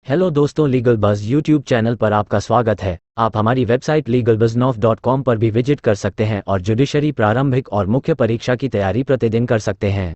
Hello दोस्तों, legal buzz YouTube channel पर आपका स्वागत है। आप हमारी वेबसाइट legalbuzznof.com पर भी विजिट कर सकते हैं और जुडिशरी प्रारंभिक और मुख्य परीक्षा की तैयारी प्रतिदिन कर सकते हैं।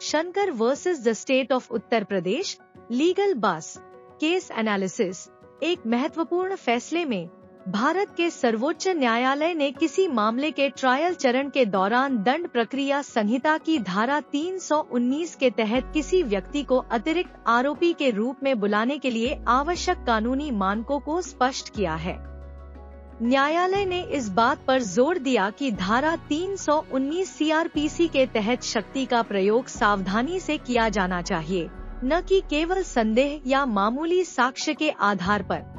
Shankar versus the state of Uttar Pradesh legal बस केस एनालिसिस। एक महत्वपूर्ण फैसले में भारत के सर्वोच्च न्यायालय ने किसी मामले के ट्रायल चरण के दौरान दंड प्रक्रिया संहिता की धारा 319 के तहत किसी व्यक्ति को अतिरिक्त आरोपी के रूप में बुलाने के लिए आवश्यक कानूनी मानकों को स्पष्ट किया है। न्यायालय ने इस बात पर जोर दिया कि धारा 319 सीआरपीसी के तहत शक्ति का प्रयोग सावधानी से किया जाना चाहिए, न कि केवल संदेह या मामूली साक्ष्य के आधार पर।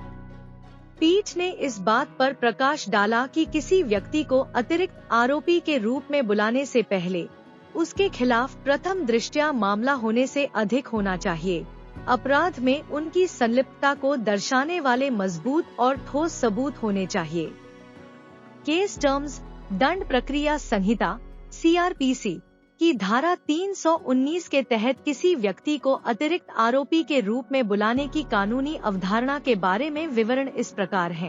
पीठ ने इस बात पर प्रकाश डाला कि किसी व्यक्ति को अतिरिक्त आरोपी के रूप में बुलाने से पहले उसके खिलाफ प्रथम दृष्टया मामला होने से अधिक होना चाहिए। अपराध में उनकी संलिप्तता को दर्शाने वाले मजबूत और ठोस सबूत होने चाहिए। केस टर्म्स दंड प्रक्रिया संहिता सीआरपीसी की धारा 319 के तहत किसी व्यक्ति को अतिरिक्त आरोपी के रूप में बुलाने की कानूनी अवधारणा के बारे में विवरण इस प्रकार है।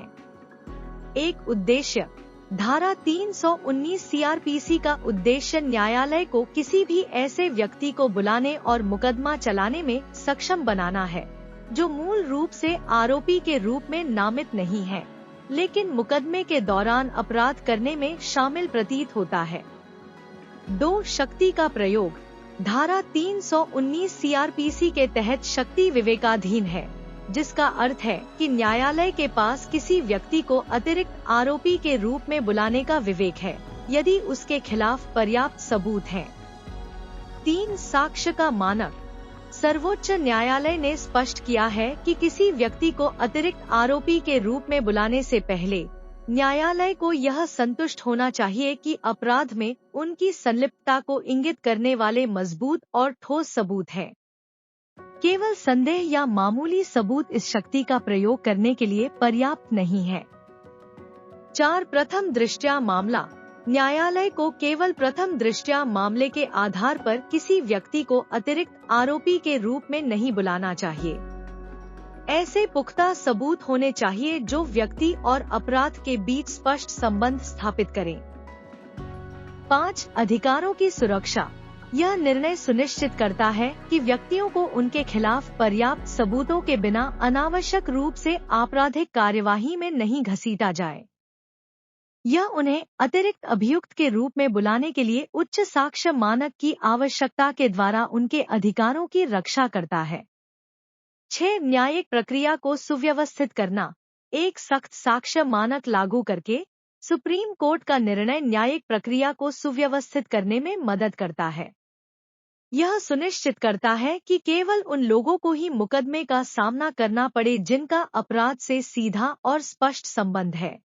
एक उद्देश्य। धारा 319 सीआरपीसी का उद्देश्य न्यायालय को किसी भी ऐसे व्यक्ति को बुलाने और मुकदमा चलाने में सक्षम बनाना है जो मूल रूप से आरोपी के रूप में नामित नहीं है, लेकिन मुकदमे के दौरान अपराध करने में शामिल प्रतीत होता है। 2. शक्ति का प्रयोग। धारा 319 सीआरपीसी के तहत शक्ति विवेकाधीन है, जिसका अर्थ है कि न्यायालय के पास किसी व्यक्ति को अतिरिक्त आरोपी के रूप में बुलाने का विवेक है, यदि उसके खिलाफ पर्याप्त सबूत हैं। 3. साक्ष्य का मानक। सर्वोच्च न्यायालय ने स्पष्ट किया है कि किसी व्यक्ति को अतिरिक्त आरोपी के रूप में बुलाने से पहले न्यायालय को यह संतुष्ट होना चाहिए कि अपराध में उनकी संलिप्तता को इंगित करने वाले मजबूत और ठोस सबूत हैं। केवल संदेह या मामूली सबूत इस शक्ति का प्रयोग करने के लिए पर्याप्त नहीं है। 4. प्रथम दृष्टया मामला। न्यायालय को केवल प्रथम दृष्टया मामले के आधार पर किसी व्यक्ति को अतिरिक्त आरोपी के रूप में नहीं बुलाना चाहिए। ऐसे पुख्ता सबूत होने चाहिए जो व्यक्ति और अपराध के बीच स्पष्ट संबंध स्थापित करें। 5. अधिकारों की सुरक्षा। यह निर्णय सुनिश्चित करता है कि व्यक्तियों को उनके खिलाफ पर्याप्त सबूतों के बिना अनावश्यक रूप से आपराधिक कार्यवाही में नहीं घसीटा जाए। यह उन्हें अतिरिक्त अभियुक्त के रूप में बुलाने के लिए उच्च साक्ष्य मानक की आवश्यकता के द्वारा उनके अधिकारों की रक्षा करता है। 6. न्यायिक प्रक्रिया को सुव्यवस्थित करना। एक सख्त साक्ष्य मानक लागू करके सुप्रीम कोर्ट का निर्णय न्यायिक प्रक्रिया को सुव्यवस्थित करने में मदद करता है। यह सुनिश्चित करता है कि केवल उन लोगों को ही मुकदमे का सामना करना पड़े जिनका अपराध से सीधा और स्पष्ट संबंध है।